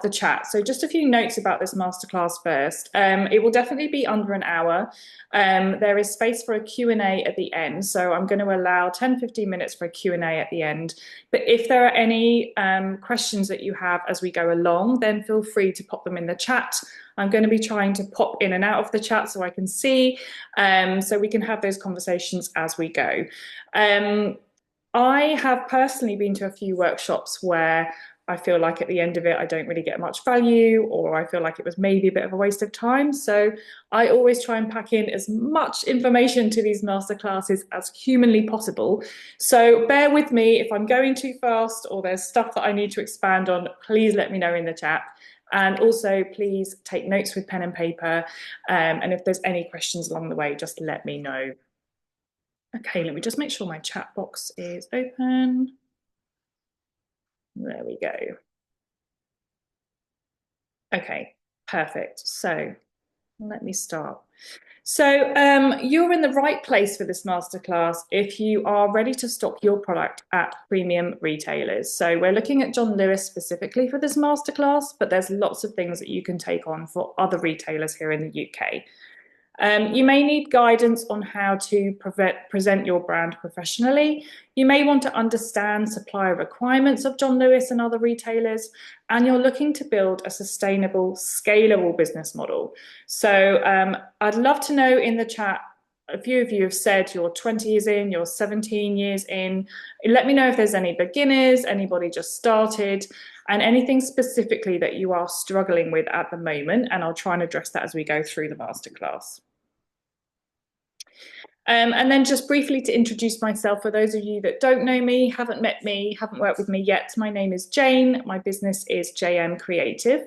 the chat. So just a few notes about this masterclass first. It will definitely be under an hour. There is space for a Q&A at the end. So I'm going to allow 10, 15 minutes for a Q&A at the end. But if there are any questions that you have as we go along, then feel free to pop them in the chat. I'm going to be trying to pop in and out of the chat so I can see, so we can have those conversations as we go. I have personally been to a few workshops where I feel like at the end of it, I don't really get much value, or I feel like it was maybe a bit of a waste of time. So I always try and pack in as much information to these masterclasses as humanly possible. So bear with me if I'm going too fast or there's stuff that I need to expand on, please let me know in the chat. And also, please take notes with pen and paper. And if there's any questions along the way, just let me know. Okay, let me just make sure my chat box is open. There we go. Okay, perfect. So let me start. So you're in the right place for this masterclass if you are ready to stock your product at premium retailers. So we're looking at John Lewis specifically for this masterclass, but there's lots of things that you can take on for other retailers here in the UK. You may need guidance on how to present your brand professionally. You may want to understand supplier requirements of John Lewis and other retailers, and you're looking to build a sustainable, scalable business model. So I'd love to know in the chat, a few of you have said you're 20 years in, you're 17 years in. Let me know if there's any beginners, anybody just started, and anything specifically that you are struggling with at the moment, and I'll try and address that as we go through the masterclass. And then just briefly to introduce myself, for those of you that don't know me, haven't met me, haven't worked with me yet, my name is Jane. My business is JM Creative.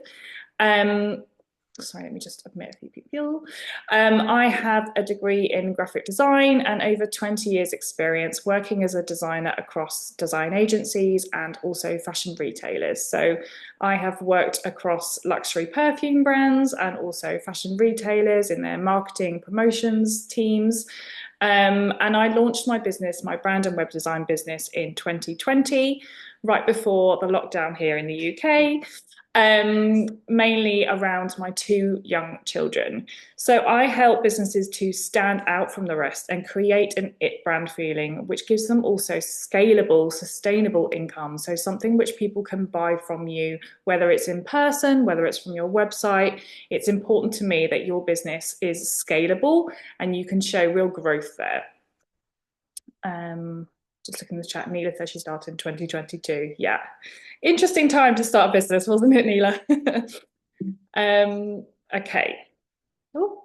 Sorry, let me just admit a few people. I have a degree in graphic design and over 20 years experience working as a designer across design agencies and also fashion retailers. So I have worked across luxury perfume brands and also fashion retailers in their marketing promotions teams. And I launched my business, my brand and web design business in 2020, right before the lockdown here in the UK. Mainly around my two young children. So I help businesses to stand out from the rest and create an it brand feeling, which gives them also scalable, sustainable income. So something which people can buy from you, whether it's in person, whether it's from your website. It's important to me that your business is scalable and you can show real growth there. Just looking in the chat, Neela says she started in 2022. Yeah, interesting time to start a business, wasn't it, Neela? Okay. Ooh.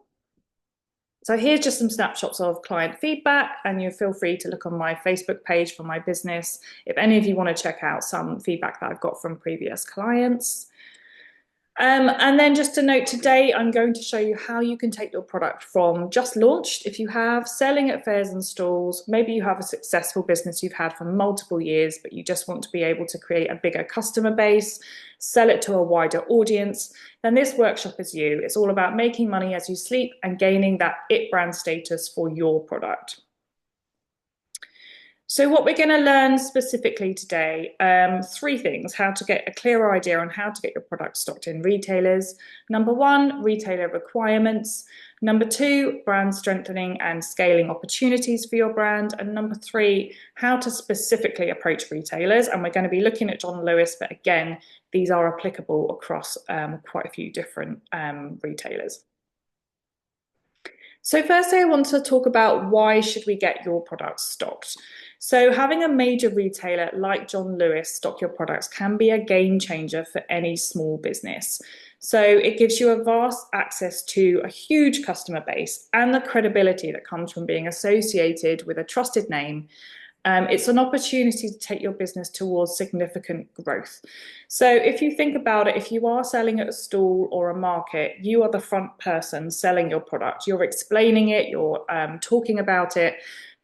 So here's just some snapshots of client feedback, and you feel free to look on my Facebook page for my business if any of you want to check out some feedback that I've got from previous clients. And then just a note, today I'm going to show you how you can take your product from just launched, if you have, selling at fairs and stalls. Maybe you have a successful business you've had for multiple years, but you just want to be able to create a bigger customer base, sell it to a wider audience. Then this workshop is you. It's all about making money as you sleep and gaining that it brand status for your product. So what we're going to learn specifically today, three things: how to get a clearer idea on how to get your product stocked in retailers. Number one, retailer requirements. Number two, brand strengthening and scaling opportunities for your brand. And number three, how to specifically approach retailers. And we're going to be looking at John Lewis, but again, these are applicable across quite a few different retailers. So firstly, I want to talk about why should we get your products stocked. So having a major retailer like John Lewis stock your products can be a game changer for any small business. So it gives you a vast access to a huge customer base and the credibility that comes from being associated with a trusted name. It's an opportunity to take your business towards significant growth. So if you think about it, if you are selling at a stall or a market, you are the front person selling your product. You're explaining it, you're talking about it,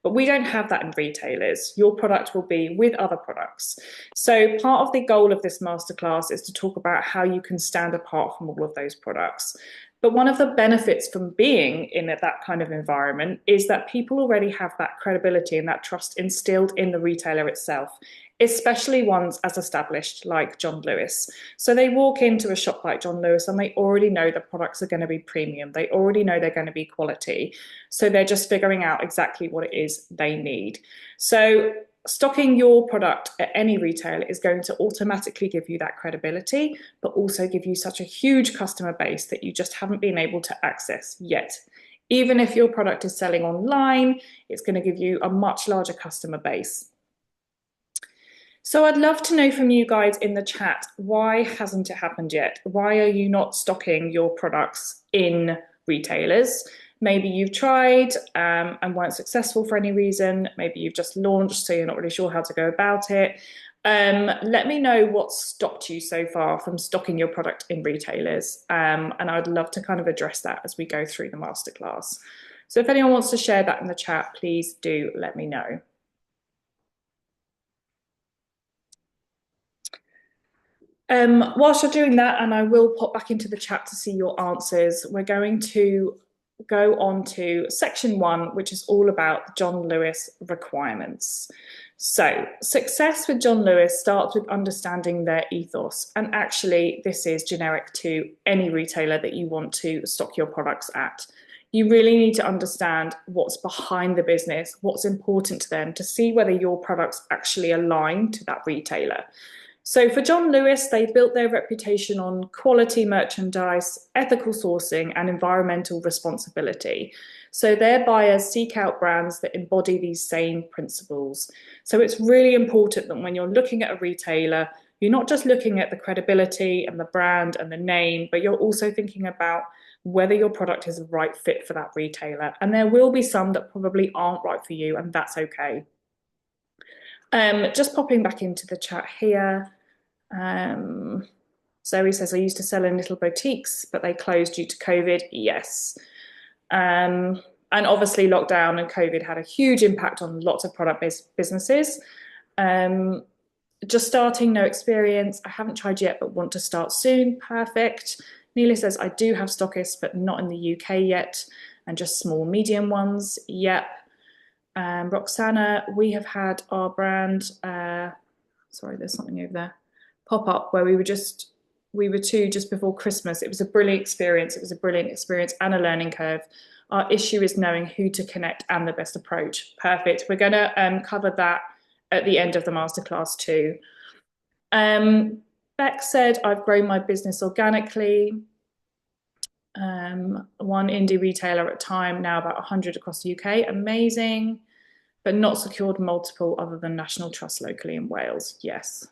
but we don't have that in retailers. Your product will be with other products. So part of the goal of this masterclass is to talk about how you can stand apart from all of those products. But one of the benefits from being in that kind of environment is that people already have that credibility and that trust instilled in the retailer itself. especially ones as established like John Lewis. So they walk into a shop like John Lewis and they already know the products are going to be premium. They already know they're going to be quality. So they're just figuring out exactly what it is they need. So stocking your product at any retailer is going to automatically give you that credibility, but also give you such a huge customer base that you just haven't been able to access yet. Even if your product is selling online, it's going to give you a much larger customer base. So I'd love to know from you guys in the chat, why hasn't it happened yet? Why are you not stocking your products in retailers? Maybe you've tried and weren't successful for any reason. Maybe you've just launched, so you're not really sure how to go about it. Let me know what's stopped you so far from stocking your product in retailers. And I'd love to kind of address that as we go through the masterclass. So if anyone wants to share that in the chat, please do let me know. Whilst you're doing that, and I will pop back into the chat to see your answers, we're going to go on to section 1, which is all about John Lewis requirements. So success with John Lewis starts with understanding their ethos. And actually, this is generic to any retailer that you want to stock your products at. You really need to understand what's behind the business, what's important to them, to see whether your products actually align to that retailer. So for John Lewis, they built their reputation on quality merchandise, ethical sourcing, and environmental responsibility. So their buyers seek out brands that embody these same principles. So it's really important that when you're looking at a retailer, you're not just looking at the credibility and the brand and the name, but you're also thinking about whether your product is the right fit for that retailer. And there will be some that probably aren't right for you, and that's okay. Just popping back into the chat here. Zoe says, I used to sell in little boutiques, but they closed due to COVID. Yes. And obviously lockdown and COVID had a huge impact on lots of product-based businesses. Just starting, no experience. I haven't tried yet, but want to start soon. Perfect. Neela says, I do have stockists, but not in the UK yet, and just small, medium ones. Yep. Roxana, we have had our brand, sorry, there's something over there, pop up where we were two just before Christmas. It was a brilliant experience. It was a brilliant experience and a learning curve. Our issue is knowing who to connect and the best approach. Perfect. We're going to cover that at the end of the masterclass too. Beck said, I've grown my business organically. One indie retailer at a time, now about 100 across the UK. Amazing. But not secured multiple other than National Trust locally in Wales. Yes.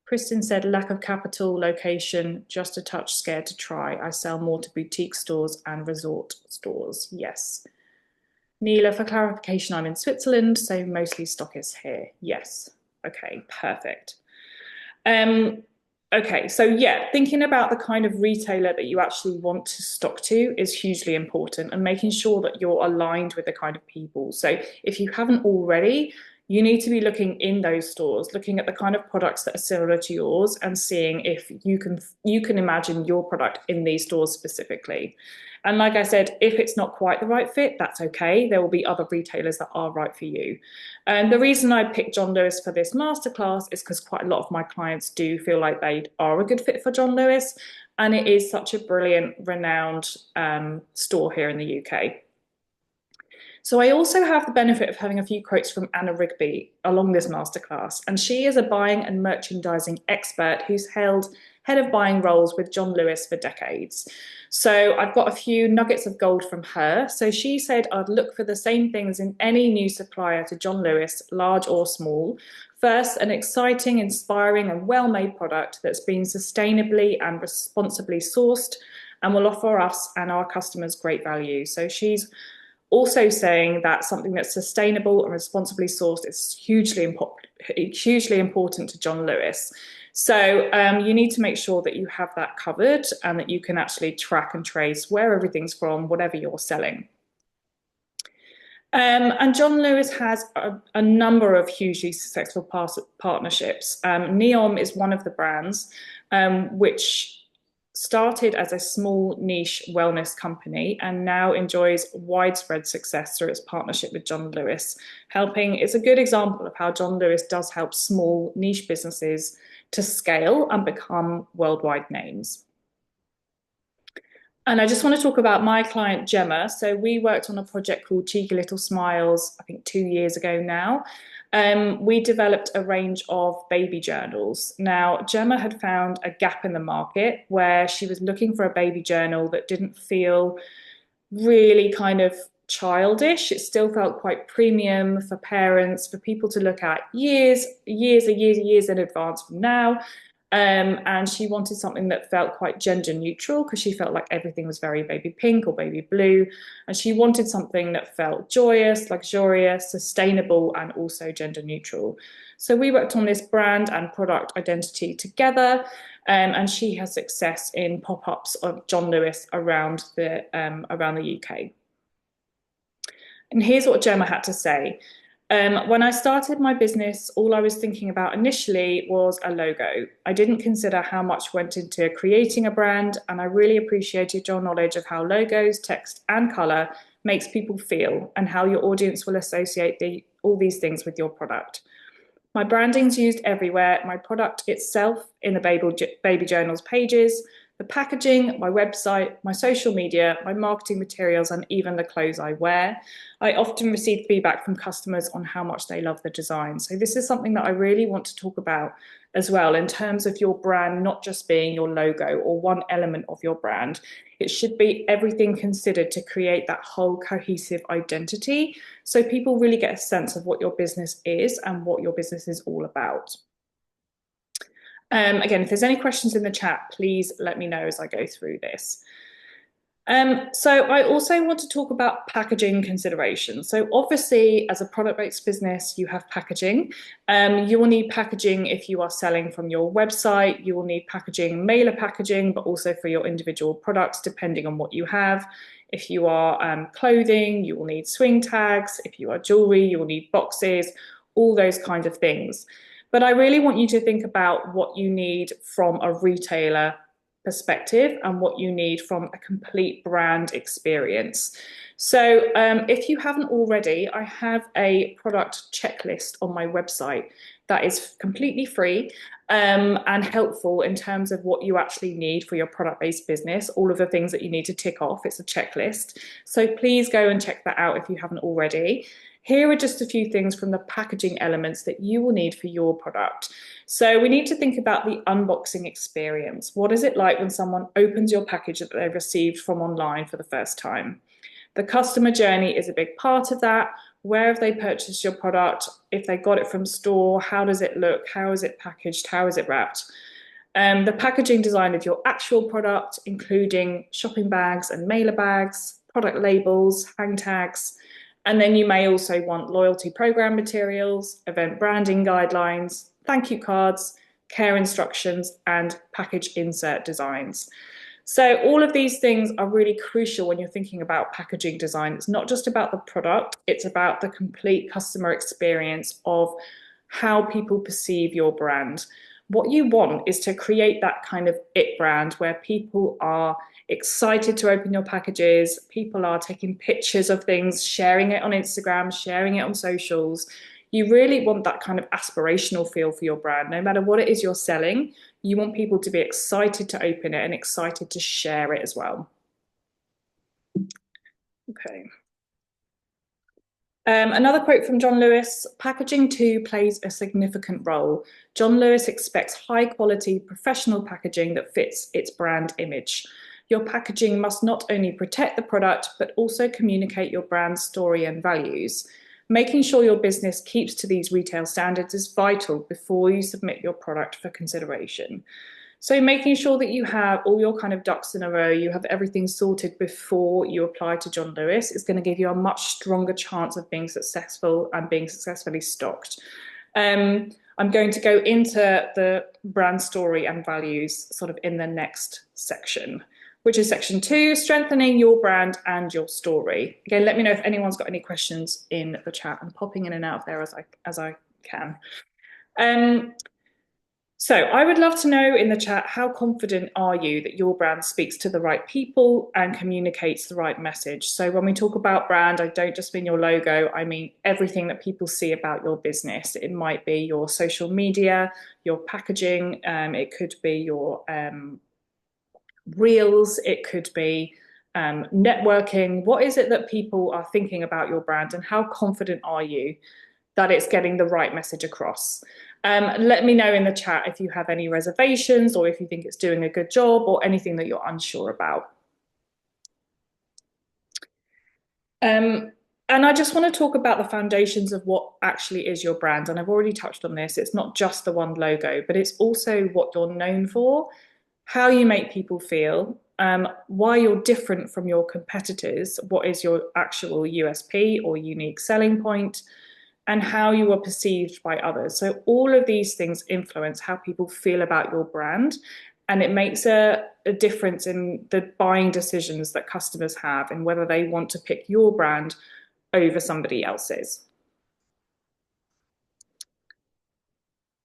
Kristen said, lack of capital, location, just a touch scared to try. I sell more to boutique stores and resort stores. Yes. Neela, for clarification, I'm in Switzerland, so mostly stockists here. Yes. Okay, perfect. Okay, so yeah, thinking about the kind of retailer that you actually want to stock to is hugely important, and making sure that you're aligned with the kind of people. So if you haven't already, you need to be looking in those stores, looking at the kind of products that are similar to yours and seeing if you can imagine your product in these stores specifically. And like I said, if it's not quite the right fit, that's okay. There will be other retailers that are right for you. And the reason I picked John Lewis for this masterclass is because quite a lot of my clients do feel like they are a good fit for John Lewis. And it is such a brilliant, renowned store here in the UK. So I also have the benefit of having a few quotes from Anna Rigby along this masterclass, and she is a buying and merchandising expert who's held head of buying roles with John Lewis for decades. So I've got a few nuggets of gold from her. So she said, I'd look for the same things in any new supplier to John Lewis, large or small. First, an exciting, inspiring and well-made product that's been sustainably and responsibly sourced and will offer us and our customers great value. So she's also saying that something that's sustainable and responsibly sourced is hugely important to John Lewis. So you need to make sure that you have that covered and that you can actually track and trace where everything's from, whatever you're selling. And John Lewis has a number of hugely successful partnerships. Neom is one of the brands, which started as a small niche wellness company and now enjoys widespread success through its partnership with John Lewis, helping. It's a good example of how John Lewis does help small niche businesses to scale and become worldwide names. And I just want to talk about my client, Gemma. So we worked on a project called Cheeky Little Smiles, I think 2 years ago now. We developed a range of baby journals. Now, Gemma had found a gap in the market where she was looking for a baby journal that didn't feel really kind of childish. It still felt quite premium for parents, for people to look at years in advance from now. And she wanted something that felt quite gender neutral because she felt like everything was very baby pink or baby blue. And she wanted something that felt joyous, luxurious, sustainable, and also gender neutral. So we worked on this brand and product identity together. And she has success in pop-ups of John Lewis around the UK. And here's what Gemma had to say. When I started my business, all I was thinking about initially was a logo. I didn't consider how much went into creating a brand, and I really appreciated your knowledge of how logos, text, and color makes people feel and how your audience will associate all these things with your product. My branding's used everywhere, my product itself in the baby journals pages, the packaging, my website, my social media, my marketing materials, and even the clothes I wear. I often receive feedback from customers on how much they love the design. So this is something that I really want to talk about as well in terms of your brand not just being your logo or one element of your brand. It should be everything considered to create that whole cohesive identity so people really get a sense of what your business is and what your business is all about. Again, if there's any questions in the chat, please let me know as I go through this. So I also want to talk about packaging considerations. So obviously, as a product-based business, you have packaging. You will need packaging if you are selling from your website. You will need packaging, mailer packaging, but also for your individual products, depending on what you have. If you are clothing, you will need swing tags. If you are jewelry, you will need boxes, all those kinds of things. But I really want you to think about what you need from a retailer perspective and what you need from a complete brand experience. So if you haven't already, I have a product checklist on my website that is completely free and helpful in terms of what you actually need for your product-based business, all of the things that you need to tick off. It's a checklist. So please go and check that out if you haven't already. Here are just a few things from the packaging elements that you will need for your product. So we need to think about the unboxing experience. What is it like when someone opens your package that they've received from online for the first time? The customer journey is a big part of that. Where have they purchased your product? If they got it from store, how does it look? How is it packaged? How is it wrapped? The packaging design of your actual product, including shopping bags and mailer bags, product labels, hang tags. And then you may also want loyalty program materials, event branding guidelines, thank you cards, care instructions, and package insert designs. So all of these things are really crucial when you're thinking about packaging design. It's not just about the product, it's about the complete customer experience of how people perceive your brand. What you want is to create that kind of it brand where people are excited to open your packages, people are taking pictures of things, sharing it on Instagram, sharing it on socials. You really want that kind of aspirational feel for your brand. No matter what it is you're selling, you want people to be excited to open it and excited to share it as well. Okay. Another quote from John Lewis, packaging too plays a significant role. John Lewis expects high quality professional packaging that fits its brand image. Your packaging must not only protect the product, but also communicate your brand story and values. Making sure your business keeps to these retail standards is vital before you submit your product for consideration. So making sure that you have all your kind of ducks in a row, you have everything sorted before you apply to John Lewis is going to give you a much stronger chance of being successful and being successfully stocked. I'm going to go into the brand story and values sort of in the next section, which is section 2, strengthening your brand and your story. Again, let me know if anyone's got any questions in the chat. I'm popping in and out of there as I can. So I would love to know in the chat, how confident are you that your brand speaks to the right people and communicates the right message? So when we talk about brand, I don't just mean your logo, I mean everything that people see about your business. It might be your social media, your packaging, it could be your reels, it could be networking. What is it that people are thinking about your brand, and how confident are you that it's getting the right message across? Let me know in the chat if you have any reservations, or if you think it's doing a good job, or anything that you're unsure about. Um, and I just want to talk about the foundations of what actually is your brand. And I've already touched on this. It's not just the one logo, but it's also what you're known for, how you make people feel, why you're different from your competitors, what is your actual USP or unique selling point, and how you are perceived by others. So all of these things influence how people feel about your brand. And it makes a difference in the buying decisions that customers have and whether they want to pick your brand over somebody else's.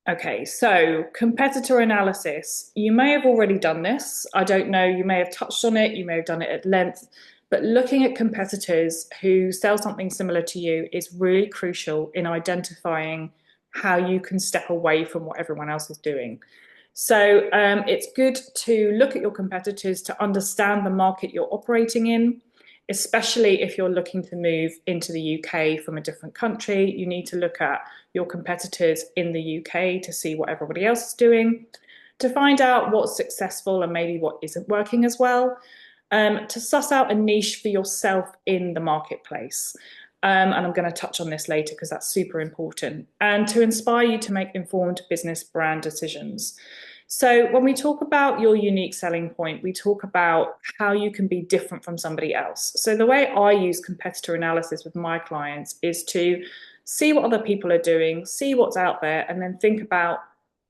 Okay, so competitor analysis. You may have already done this. I don't know, you may have touched on it, you may have done it at length, but looking at competitors who sell something similar to you is really crucial in identifying how you can step away from what everyone else is doing. So it's good to look at your competitors to understand the market you're operating in, especially if you're looking to move into the UK from a different country. You need to look at your competitors in the UK to see what everybody else is doing, to find out what's successful and maybe what isn't working as well, to suss out a niche for yourself in the marketplace. And I'm going to touch on this later because that's super important, and to inspire you to make informed business brand decisions. So, when we talk about your unique selling point, we talk about how you can be different from somebody else. So, the way I use competitor analysis with my clients is to see what other people are doing, see what's out there, and then think about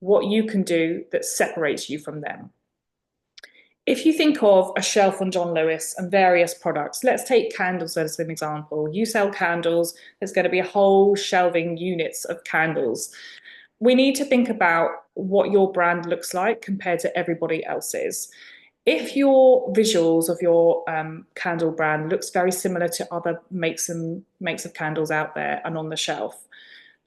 what you can do that separates you from them. If you think of a shelf on John Lewis and various products, let's take candles as an example. You sell candles, there's going to be a whole shelving units of candles. We need to think about what your brand looks like compared to everybody else's. If your visuals of your candle brand looks very similar to other makes of candles out there and on the shelf,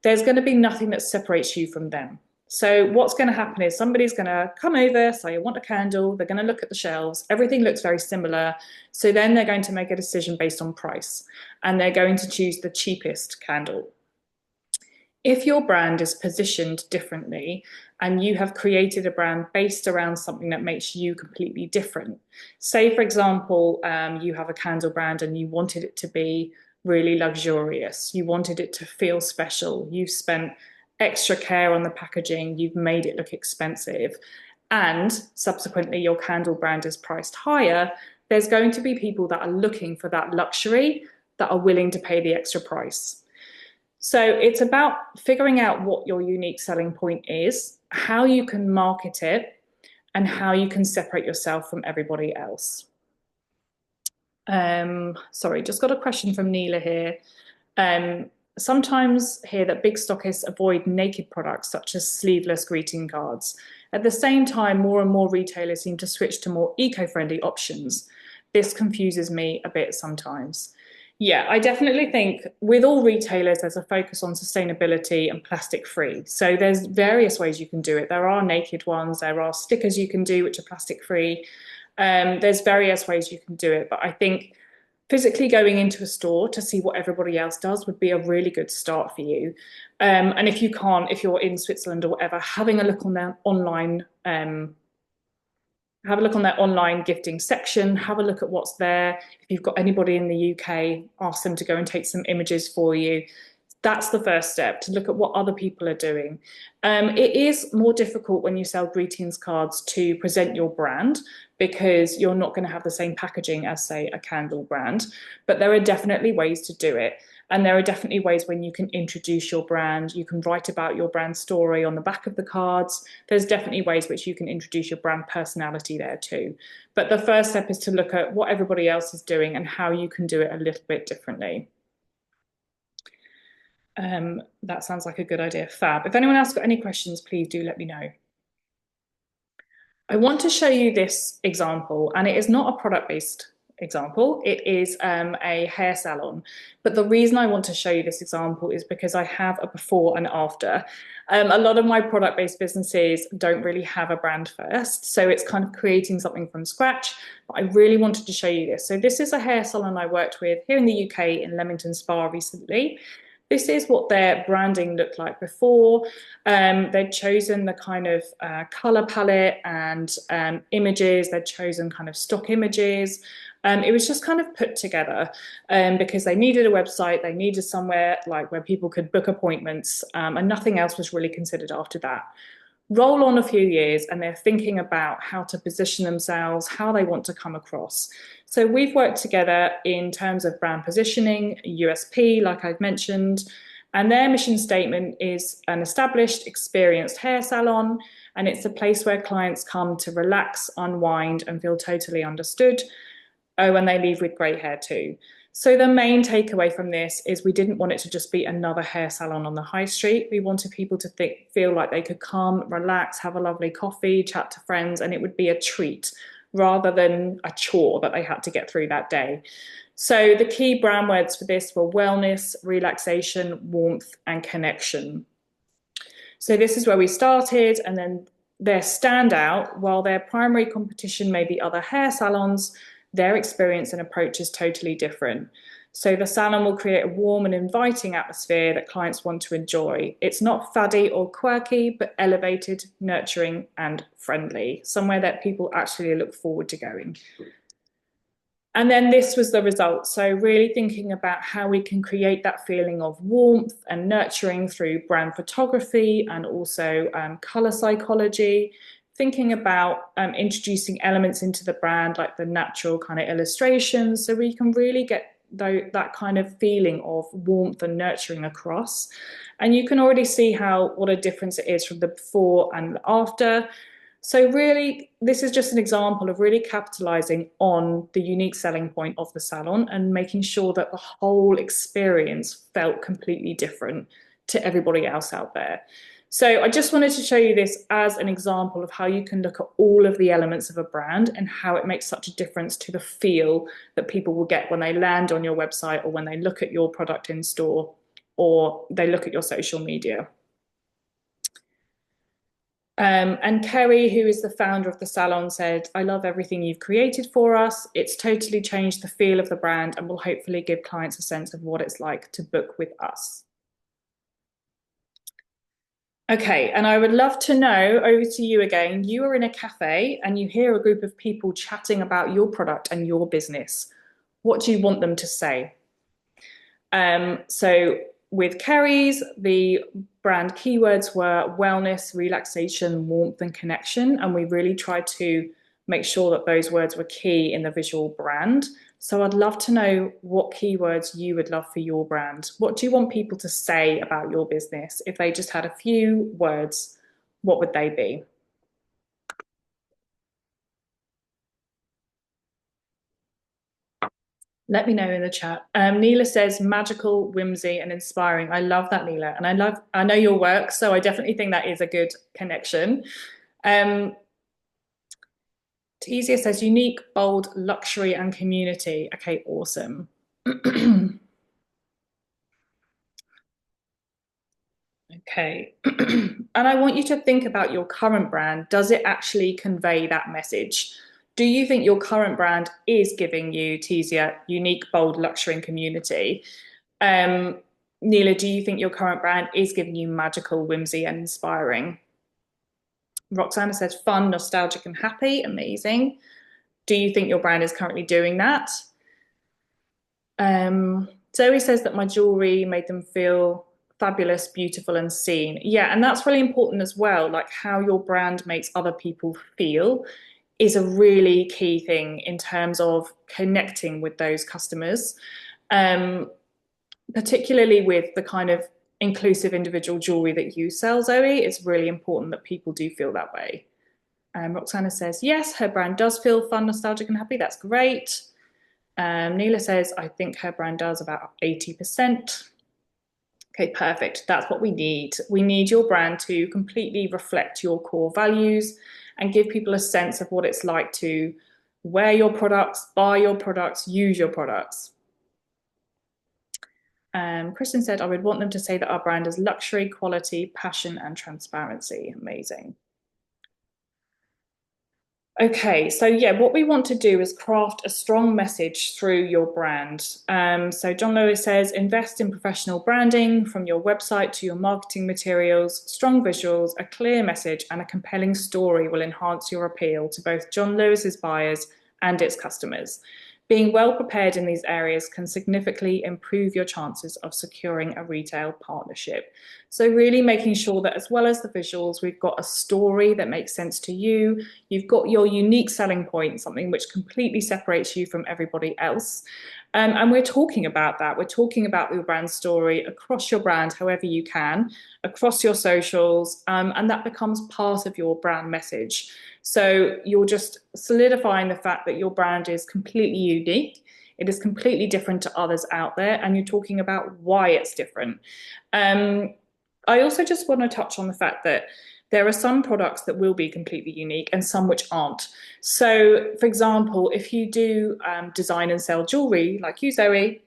there's going to be nothing that separates you from them. So what's going to happen is somebody's going to come over, say, I want a candle. They're going to look at the shelves. Everything looks very similar. So then they're going to make a decision based on price, and they're going to choose the cheapest candle. If your brand is positioned differently and you have created a brand based around something that makes you completely different, say, for example, you have a candle brand and you wanted it to be really luxurious, you wanted it to feel special, you've spent extra care on the packaging, you've made it look expensive, and subsequently your candle brand is priced higher, there's going to be people that are looking for that luxury that are willing to pay the extra price. So it's about figuring out what your unique selling point is, how you can market it, and how you can separate yourself from everybody else. Sorry, just got a question from Neela here. Sometimes hear that big stockists avoid naked products such as sleeveless greeting cards. At the same time, more and more retailers seem to switch to more eco-friendly options. This confuses me a bit sometimes. Yeah, I definitely think with all retailers, there's a focus on sustainability and plastic free. So there's various ways you can do it. There are naked ones, there are stickers you can do, which are plastic free. There's various ways you can do it, but I think physically going into a store to see what everybody else does would be a really good start for you. And if you can't, if you're in Switzerland or whatever, having a look on their online, have a look on their online gifting section, have a look at what's there. If you've got anybody in the UK, ask them to go and take some images for you. That's the first step, to look at what other people are doing. It is more difficult when you sell greetings cards to present your brand because you're not going to have the same packaging as, say, a candle brand. But there are definitely ways to do it. And there are definitely ways when you can introduce your brand. You can write about your brand story on the back of the cards. There's definitely ways which you can introduce your brand personality there too. But the first step is to look at what everybody else is doing and how you can do it a little bit differently. That sounds like a good idea. Fab. If anyone else got any questions, please do let me know. I want to show you this example, and it is not a product-based example. It is a hair salon. But the reason I want to show you this example is because I have a before and after. A lot of my product-based businesses don't really have a brand first, so it's kind of creating something from scratch. But I really wanted to show you this. So this is a hair salon I worked with here in the UK in Leamington Spa recently. This is what their branding looked like before. They'd chosen the kind of color palette and images. They'd chosen kind of stock images. It was just kind of put together because they needed a website. They needed somewhere like where people could book appointments, and nothing else was really considered after that. Roll on a few years and they're thinking about how to position themselves, how they want to come across. So we've worked together in terms of brand positioning, USP, like I've mentioned, and their mission statement is an established, experienced hair salon, and it's a place where clients come to relax, unwind, and feel totally understood. Oh, and they leave with great hair too. So the main takeaway from this is we didn't want it to just be another hair salon on the high street. We wanted people to feel like they could come, relax, have a lovely coffee, chat to friends, and it would be a treat rather than a chore that they had to get through that day. So the key brand words for this were wellness, relaxation, warmth, and connection. So this is where we started, and then their standout, while their primary competition may be other hair salons, their experience and approach is totally different. So the salon will create a warm and inviting atmosphere that clients want to enjoy. It's not faddy or quirky, but elevated, nurturing, and friendly, somewhere that people actually look forward to going. And then this was the result. So really thinking about how we can create that feeling of warmth and nurturing through brand photography and also color psychology, thinking about introducing elements into the brand like the natural kind of illustrations so we can really get that kind of feeling of warmth and nurturing across. And you can already see what a difference it is from the before and after. So really, this is just an example of really capitalizing on the unique selling point of the salon and making sure that the whole experience felt completely different to everybody else out there. So I just wanted to show you this as an example of how you can look at all of the elements of a brand and how it makes such a difference to the feel that people will get when they land on your website or when they look at your product in store or they look at your social media. And Kerry, who is the founder of the salon, said, "I love everything you've created for us. It's totally changed the feel of the brand and will hopefully give clients a sense of what it's like to book with us." Okay, and I would love to know, over to you again, you are in a cafe and you hear a group of people chatting about your product and your business. What do you want them to say? So with Kerry's, the brand keywords were wellness, relaxation, warmth, and connection. And we really tried to make sure that those words were key in the visual brand. So I'd love to know what keywords you would love for your brand. What do you want people to say about your business? If they just had a few words, what would they be? Let me know in the chat. Neela says magical, whimsy, and inspiring. I love that, Neela. And I know your work, so I definitely think that is a good connection. Teasia says unique, bold, luxury, and community. Okay, awesome. Okay. And I want you to think about your current brand. Does it actually convey that message? Do you think your current brand is giving you, Teasia, unique, bold, luxury, and community? Neela, do you think your current brand is giving you magical, whimsy, and inspiring? Roxana says fun, nostalgic, and happy. Amazing. Do you think your brand is currently doing that? Zoe says that my jewelry made them feel fabulous, beautiful, and seen. Yeah, and that's really important as well. Like how your brand makes other people feel is a really key thing in terms of connecting with those customers, particularly with the kind of inclusive individual jewelry that you sell, Zoe. It's really important that people do feel that way. Roxana says, yes, her brand does feel fun, nostalgic, and happy. That's great. Neela says, I think her brand does about 80%. Okay, perfect. That's what we need. We need your brand to completely reflect your core values and give people a sense of what it's like to wear your products, buy your products, use your products. Kristen said, I would want them to say that our brand is luxury, quality, passion, and transparency. Amazing. Okay, so yeah, what we want to do is craft a strong message through your brand. So John Lewis says, invest in professional branding from your website to your marketing materials. Strong visuals, a clear message, and a compelling story will enhance your appeal to both John Lewis's buyers and its customers. Being well prepared in these areas can significantly improve your chances of securing a retail partnership. So really making sure that as well as the visuals, we've got a story that makes sense to you. You've got your unique selling point, something which completely separates you from everybody else. And we're talking about that. We're talking about your brand story across your brand, however you can, across your socials, and that becomes part of your brand message. So you're just solidifying the fact that your brand is completely unique. It is completely different to others out there, and you're talking about why it's different. I also just want to touch on the fact that there are some products that will be completely unique and some which aren't. So, for example, if you do design and sell jewelry like you, Zoe,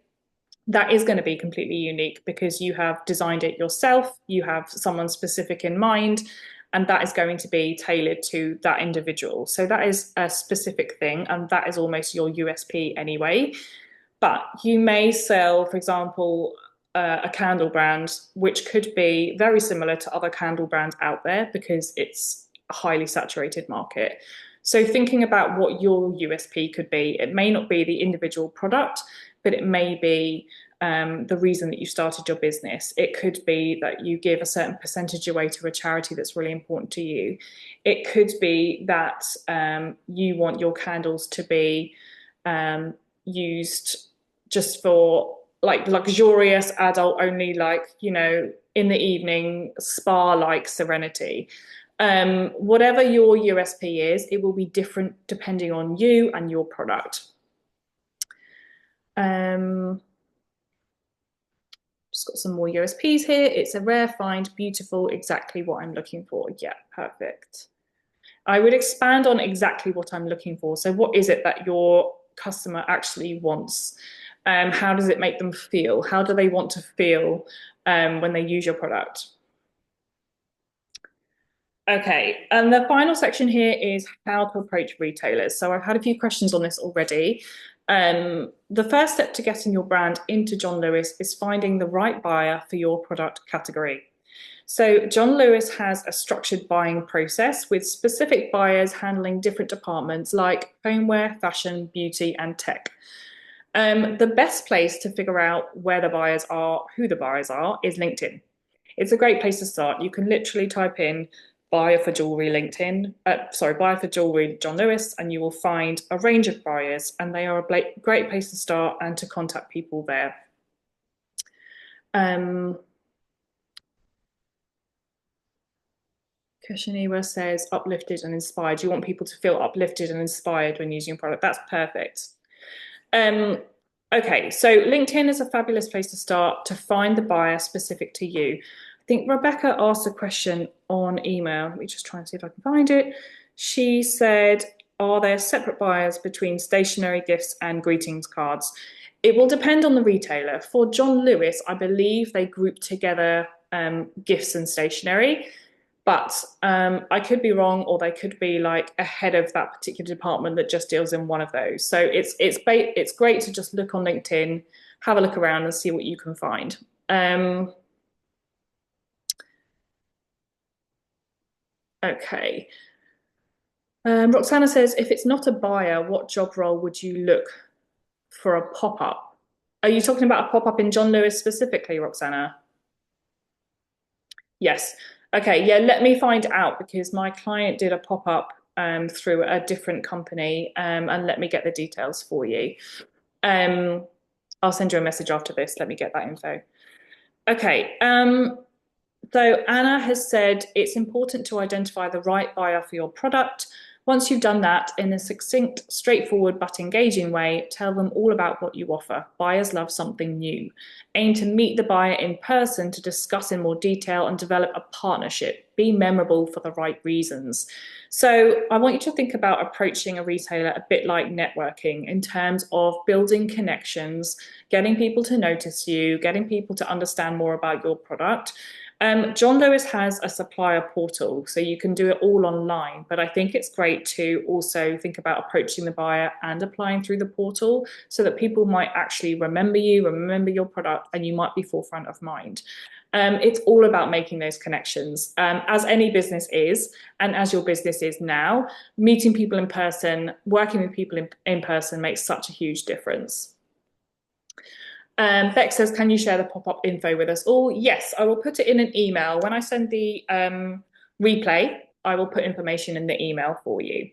that is going to be completely unique because you have designed it yourself, you have someone specific in mind, and that is going to be tailored to that individual. So that is a specific thing, and that is almost your USP anyway. But you may sell, for example, a candle brand, which could be very similar to other candle brands out there because it's a highly saturated market. So thinking about what your USP could be, it may not be the individual product, but it may be the reason that you started your business. It could be that you give a certain percentage away to a charity that's really important to you. It could be that you want your candles to be used just for like luxurious adult only, like, you know, in the evening, spa like serenity. Whatever your USP is, it will be different depending on you and your product. Just got some more USPs here. It's a rare find, beautiful, exactly what I'm looking for. Yeah, perfect. I would expand on exactly what I'm looking for. So what is it that your customer actually wants? How does it make them feel? How do they want to feel when they use your product? Okay, and the final section here is how to approach retailers. So I've had a few questions on this already. The first step to getting your brand into John Lewis is finding the right buyer for your product category. So John Lewis has a structured buying process with specific buyers handling different departments like homeware, fashion, beauty, and tech. The best place to figure out where the buyers are, who the buyers are, is LinkedIn. It's a great place to start. You can literally type in buyer for jewelry LinkedIn, buyer for jewelry John Lewis, and you will find a range of buyers, and they are a great place to start and to contact people there. Kashaniwa says uplifted and inspired. You want people to feel uplifted and inspired when using your product. That's perfect. Okay, so LinkedIn is a fabulous place to start to find the buyer specific to you. I think Rebecca asked a question on email. Let me just try and see if I can find it. She said, are there separate buyers between stationery gifts and greetings cards? It will depend on the retailer. For John Lewis, I believe they group together gifts and stationery. But I could be wrong, or they could be like ahead of that particular department that just deals in one of those. So it's great to just look on LinkedIn, have a look around, and see what you can find. Okay. Roxana says, if it's not a buyer, what job role would you look for a pop-up? Are you talking about a pop-up in John Lewis specifically, Roxana? Yes. Okay, yeah, let me find out because my client did a pop-up through a different company and let me get the details for you. I'll send you a message after this. Let me get that info. Okay, so Anna has said it's important to identify the right buyer for your product. Once you've done that in a succinct, straightforward but engaging way, tell them all about what you offer. Buyers love something new. Aim to meet the buyer in person to discuss in more detail and develop a partnership. Be memorable for the right reasons. So I want you to think about approaching a retailer a bit like networking in terms of building connections, getting people to notice you, getting people to understand more about your product. John Lewis has a supplier portal, so you can do it all online. But I think it's great to also think about approaching the buyer and applying through the portal so that people might actually remember you, remember your product, and you might be forefront of mind. It's all about making those connections, as any business is, and as your business is now. Meeting people in person, working with people in person makes such a huge difference. Beck says, can you share the pop-up info with us all? Yes, I will put it in an email. When I send the replay, I will put information in the email for you.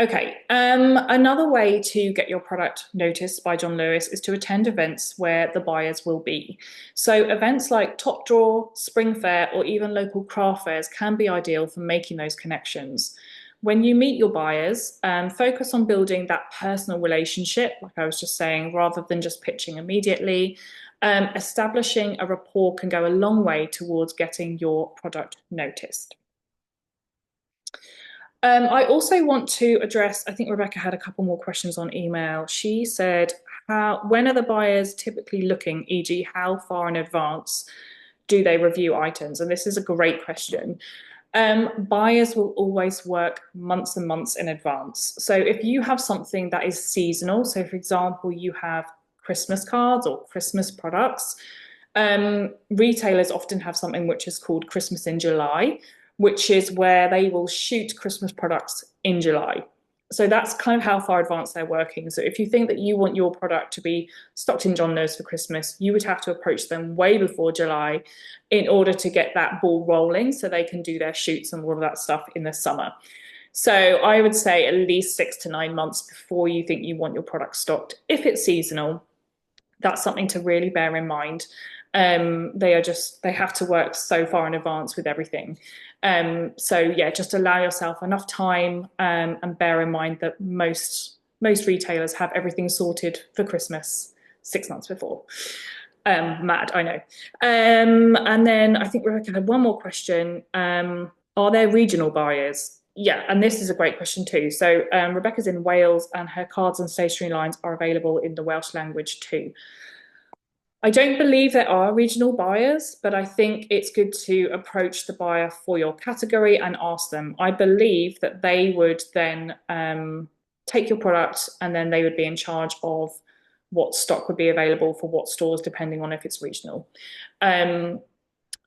Okay, another way to get your product noticed by John Lewis is to attend events where the buyers will be. So events like Top Draw, Spring Fair, or even local craft fairs can be ideal for making those connections. When you meet your buyers, focus on building that personal relationship, like I was just saying, rather than just pitching immediately. Establishing a rapport can go a long way towards getting your product noticed. I also want to address, I think Rebecca had a couple more questions on email. She said, when are the buyers typically looking, e.g., how far in advance do they review items? And this is a great question. Buyers will always work months and months in advance. So if you have something that is seasonal, so for example, you have Christmas cards or Christmas products, retailers often have something which is called Christmas in July, which is where they will shoot Christmas products in July. So that's kind of how far advanced they're working. So if you think that you want your product to be stocked in John Lewis for Christmas, you would have to approach them way before July in order to get that ball rolling so they can do their shoots and all of that stuff in the summer. So I would say at least 6 to 9 months before you think you want your product stocked. If it's seasonal, that's something to really bear in mind. They have to work so far in advance with everything. So yeah, just allow yourself enough time, and bear in mind that most retailers have everything sorted for Christmas 6 months before. Mad, I know. And then I think Rebecca had one more question. Are there regional buyers? Yeah, and this is a great question too. So Rebecca's in Wales and her cards and stationery lines are available in the Welsh language too. I don't believe there are regional buyers, but I think it's good to approach the buyer for your category and ask them. I believe that they would then take your product and then they would be in charge of what stock would be available for what stores, depending on if it's regional.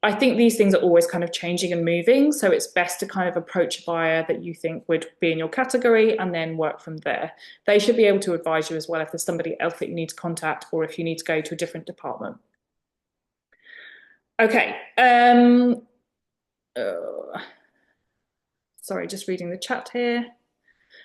I think these things are always kind of changing and moving, so it's best to kind of approach a buyer that you think would be in your category and then work from there. They should be able to advise you as well if there's somebody else that you need to contact or if you need to go to a different department. Okay. Sorry, just reading the chat here.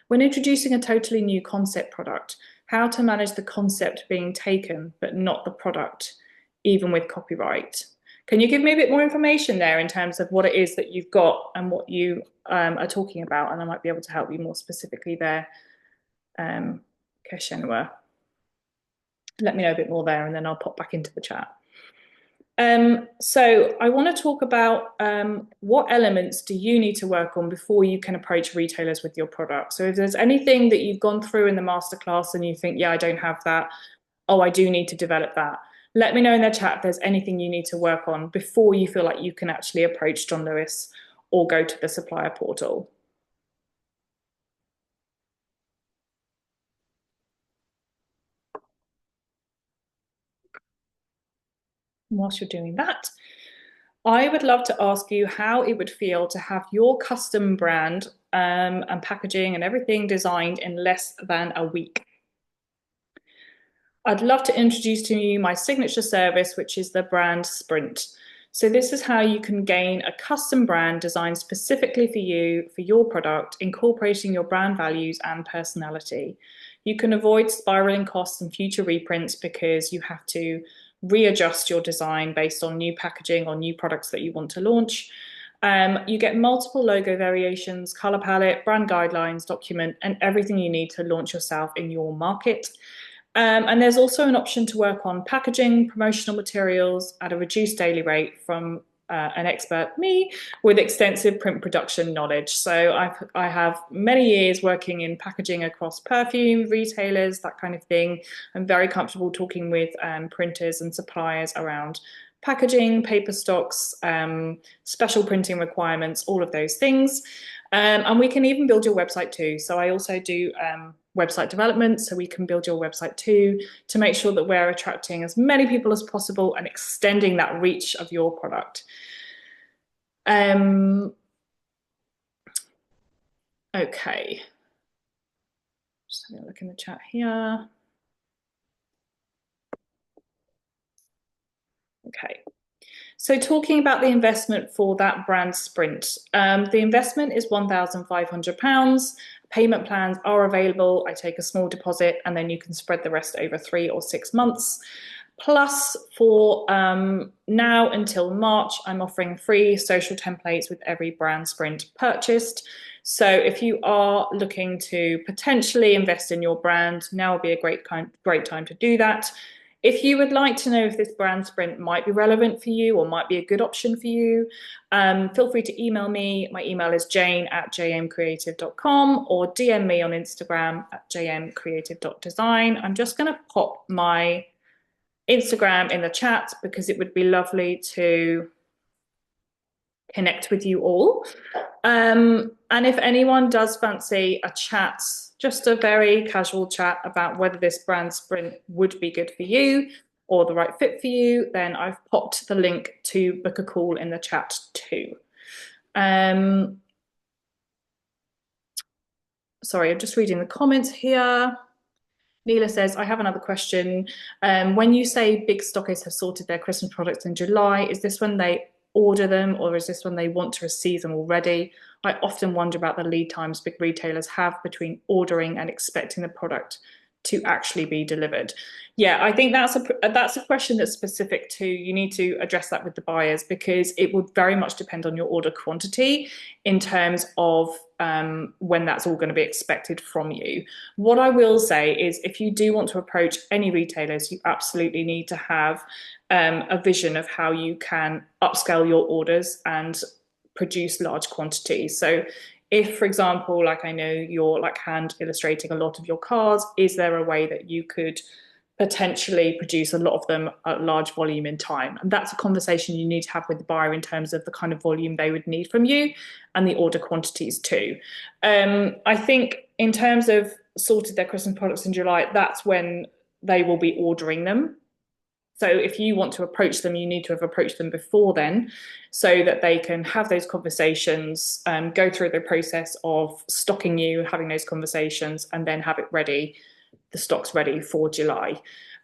When introducing a totally new concept product, how to manage the concept being taken but not the product, even with copyright? Can you give me a bit more information there in terms of what it is that you've got and what you are talking about? And I might be able to help you more specifically there, Keshenua. Let me know a bit more there and then I'll pop back into the chat. So I want to talk about what elements do you need to work on before you can approach retailers with your product. So if there's anything that you've gone through in the masterclass and you think, yeah, I don't have that, oh, I do need to develop that. Let me know in the chat if there's anything you need to work on before you feel like you can actually approach John Lewis or go to the supplier portal. And whilst you're doing that, I would love to ask you how it would feel to have your custom brand and packaging and everything designed in less than a week. I'd love to introduce to you my signature service, which is the brand sprint. So this is how you can gain a custom brand designed specifically for you, for your product, incorporating your brand values and personality. You can avoid spiraling costs and future reprints because you have to readjust your design based on new packaging or new products that you want to launch. You get multiple logo variations, color palette, brand guidelines, document, and everything you need to launch yourself in your market. And there's also an option to work on packaging, promotional materials at a reduced daily rate from an expert, me, with extensive print production knowledge. So I have many years working in packaging across perfume, retailers, that kind of thing. I'm very comfortable talking with printers and suppliers around packaging, paper stocks, special printing requirements, all of those things. And we can even build your website too. So I also do website development, so we can build your website too to make sure that we're attracting as many people as possible and extending that reach of your product. Okay, just having a look in the chat here. Okay. So talking about the investment for that brand sprint, the investment is £1,500. Payment plans are available. I take a small deposit and then you can spread the rest over 3 or 6 months. Plus, for now until March, I'm offering free social templates with every brand sprint purchased. So if you are looking to potentially invest in your brand, now would be a great time to do that. If you would like to know if this brand sprint might be relevant for you or might be a good option for you, feel free to email me. My email is jane@jmcreative.com or DM me on Instagram at jmcreative.design. I'm just going to pop my Instagram in the chat because it would be lovely to connect with you all. And if anyone does fancy a chat, just a very casual chat about whether this brand sprint would be good for you or the right fit for you, then I've popped the link to book a call in the chat too. Sorry, I'm just reading the comments here. Neela says, I have another question. When you say big stockists have sorted their Christmas products in July, is this when they order them or is this when they want to receive them already? I often wonder about the lead times big retailers have between ordering and expecting the product to actually be delivered. Yeah, I think that's a question that's specific to, you need to address that with the buyers because it would very much depend on your order quantity in terms of when that's all going to be expected from you. What I will say is if you do want to approach any retailers, you absolutely need to have a vision of how you can upscale your orders and produce large quantities. So if, for example, like I know you're like hand illustrating a lot of your cards, is there a way that you could potentially produce a lot of them at large volume in time? And that's a conversation you need to have with the buyer in terms of the kind of volume they would need from you and the order quantities too. I think in terms of sorted their Christmas products in July, that's when they will be ordering them. So if you want to approach them, you need to have approached them before then so that they can have those conversations, go through the process of stocking you, having those conversations, and then have it ready, the stock's ready for July.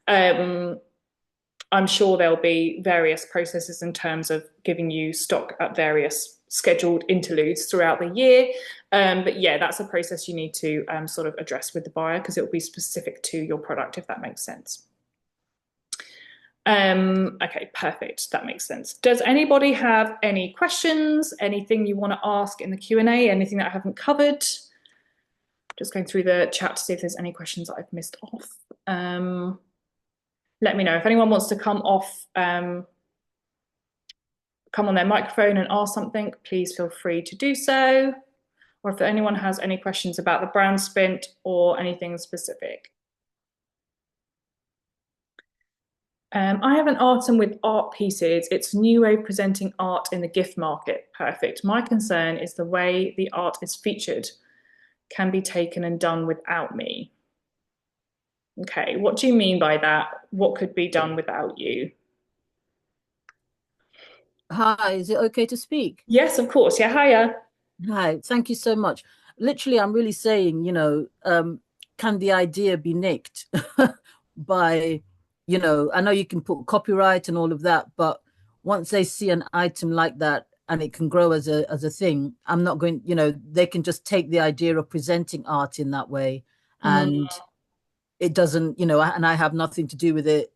I'm sure there'll be various processes in terms of giving you stock at various scheduled interludes throughout the year. But yeah, that's a process you need to sort of address with the buyer because it will be specific to your product, if that makes sense. Okay, perfect. That makes sense. Does anybody have any questions? Anything you want to ask in the Q&A? Anything that I haven't covered? Just going through the chat to see if there's any questions that I've missed off. Let me know if anyone wants to come on their microphone and ask something, please feel free to do so. Or if anyone has any questions about the brand sprint or anything specific. I have an item with art pieces. It's a new way of presenting art in the gift market. Perfect. My concern is the way the art is featured can be taken and done without me. Okay, what do you mean by that? What could be done without you? Hi, is it okay to speak? Yes, of course. Yeah, hiya. Hi, thank you so much. Literally, I'm really saying, can the idea be nicked by, I know you can put copyright and all of that, but once they see an item like that and it can grow as a thing, I'm not going, they can just take the idea of presenting art in that way and it doesn't, and I have nothing to do with it.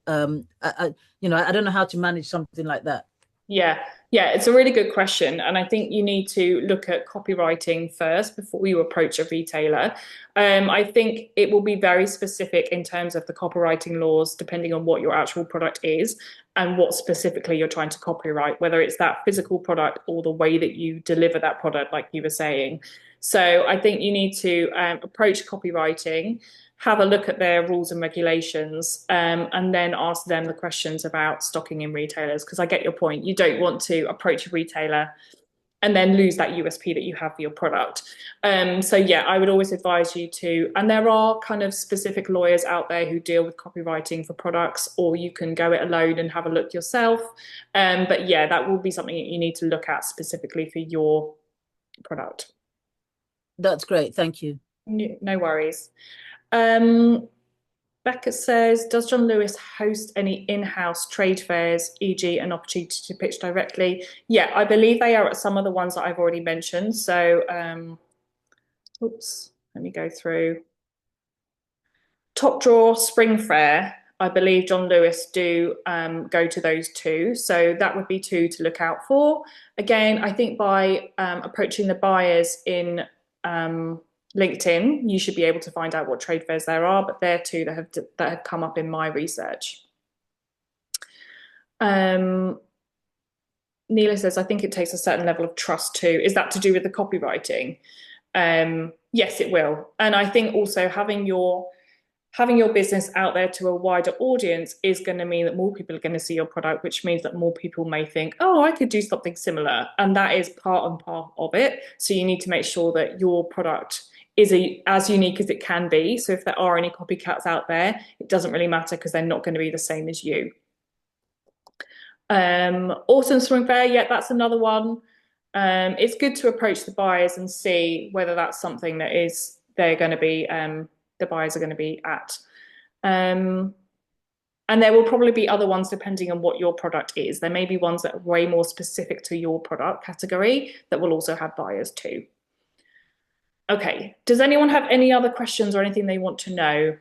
I don't know how to manage something like that. Yeah, Yeah, it's a really good question. And I think you need to look at copywriting first before you approach a retailer. I think it will be very specific in terms of the copywriting laws, depending on what your actual product is and what specifically you're trying to copyright, whether it's that physical product or the way that you deliver that product, like you were saying. So I think you need to approach copywriting, have a look at their rules and regulations, and then ask them the questions about stocking in retailers. Because I get your point. You don't want to approach a retailer and then lose that USP that you have for your product. So yeah, I would always advise you to, and there are kind of specific lawyers out there who deal with copywriting for products, or you can go it alone and have a look yourself. But yeah, that will be something that you need to look at specifically for your product. That's great. Thank you. No worries. Um, Becca says, does John Lewis host any in-house trade fairs, e.g., an opportunity to pitch directly? Yeah, I believe they are at some of the ones that I've already mentioned. So, oops, let me go through. Top Drawer, Spring Fair. I believe John Lewis do go to those two. So that would be two to look out for. Again, I think by approaching the buyers in LinkedIn, you should be able to find out what trade fairs there are, but they're two that have come up in my research. Um, Neela says, I think it takes a certain level of trust too. Is that to do with the copywriting? Yes, it will. And I think also having your business out there to a wider audience is going to mean that more people are going to see your product, which means that more people may think, oh, I could do something similar. And that is part and part of it. So you need to make sure that your product is as unique as it can be. So if there are any copycats out there, it doesn't really matter because they're not going to be the same as you. Autumn Swing Fair, yeah, that's another one. It's good to approach the buyers and see whether that's something that is they're going to be the buyers are going to be at. Um, and there will probably be other ones depending on what your product is. There may be ones that are way more specific to your product category that will also have buyers too. Okay, does anyone have any other questions or anything they want to know?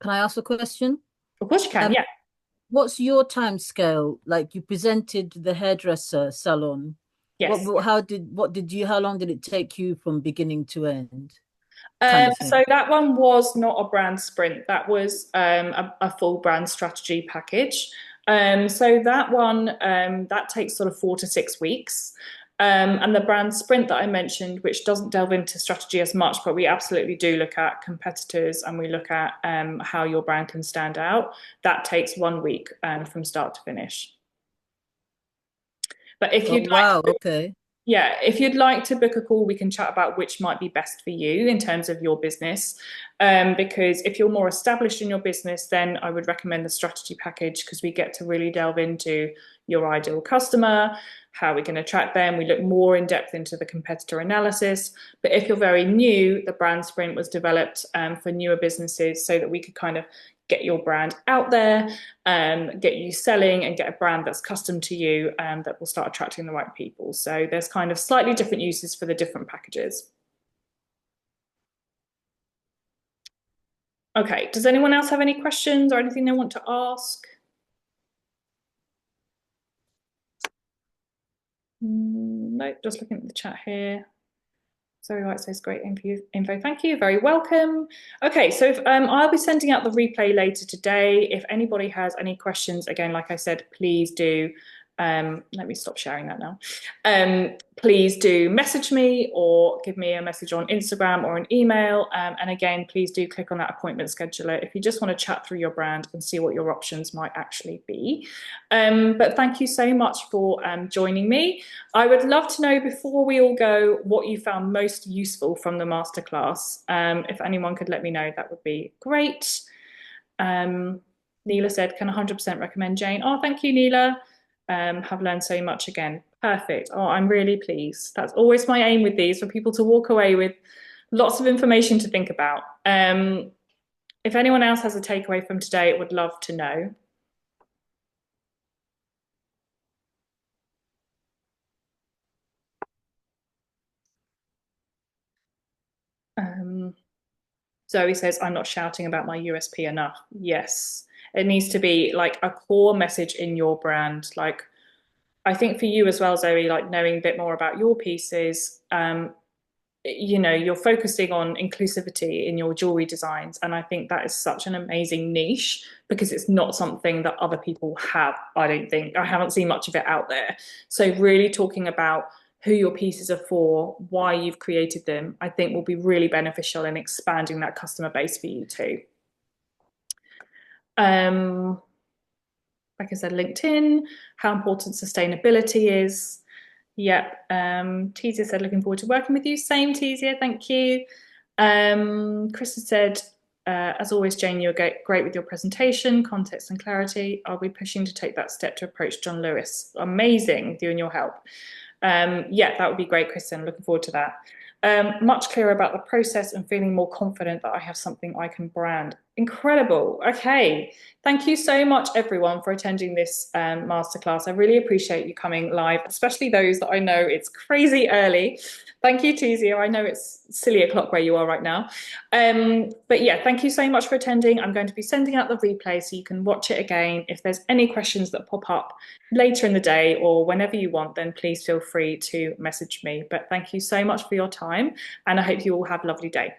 Can I ask a question? Of course you can, Um, yeah. what's your time scale? Like you presented the hairdresser salon. Yes. How long did it take you from beginning to end? Kind of So thing. that one was not a brand sprint. That was a full brand strategy package. So that one that takes sort of 4 to 6 weeks. And the brand sprint that I mentioned, which doesn't delve into strategy as much, but we absolutely do look at competitors and we look at how your brand can stand out. That takes 1 week from start to finish. But if Oh, you'd like wow. Okay. yeah, if you'd like to book a call, we can chat about which might be best for you in terms of your business. Because if you're more established in your business, then I would recommend the strategy package because we get to really delve into your ideal customer, how we can attract them. We look more in depth into the competitor analysis. But if you're very new, the brand sprint was developed for newer businesses so that we could kind of get your brand out there, get you selling and get a brand that's custom to you that will start attracting the right people. So there's kind of slightly different uses for the different packages. Okay, does anyone else have any questions or anything they want to ask? No, just looking at the chat here. Zoe White says great info. Thank you. Very welcome. Okay, so I'll be sending out the replay later today. If anybody has any questions, again, like I said, please do. Let me stop sharing that now. Please do message me or give me a message on Instagram or an email. And again, please do click on that appointment scheduler if you just want to chat through your brand and see what your options might actually be. But thank you so much for joining me. I would love to know before we all go what you found most useful from the masterclass. If anyone could let me know, that would be great. Neela said, can 100% recommend Jane. Oh, thank you, Neela. Have learned so much again. Perfect. Oh, I'm really pleased. That's always my aim with these, for people to walk away with lots of information to think about. If anyone else has a takeaway from today, I would love to know. Um, Zoe says, I'm not shouting about my USP enough. Yes. It needs to be like a core message in your brand. Like, I think for you as well, Zoe, like knowing a bit more about your pieces, you're focusing on inclusivity in your jewelry designs. And I think that is such an amazing niche because it's not something that other people have. I don't think I haven't seen much of it out there. So really talking about who your pieces are for, why you've created them, I think will be really beneficial in expanding that customer base for you too. Um, like I said, LinkedIn, how important sustainability is. Yep. Tizia said, looking forward to working with you. Same, Tizia. Thank you. Chris has said, as always, Jane, you're great with your presentation, context and clarity. I'll be pushing to take that step to approach John Lewis. Amazing with you and your help. Yeah, that would be great, Kristen. Looking forward to that. Much clearer about the process and feeling more confident that I have something I can brand. Incredible. Okay. Thank you so much, everyone, for attending this masterclass. I really appreciate you coming live, especially those that I know it's crazy early. Thank you, Tizia. I know it's silly o'clock where you are right now. But yeah, thank you so much for attending. I'm going to be sending out the replay so you can watch it again. If there's any questions that pop up later in the day or whenever you want, then please feel free to message me. But thank you so much for your time, and I hope you all have a lovely day.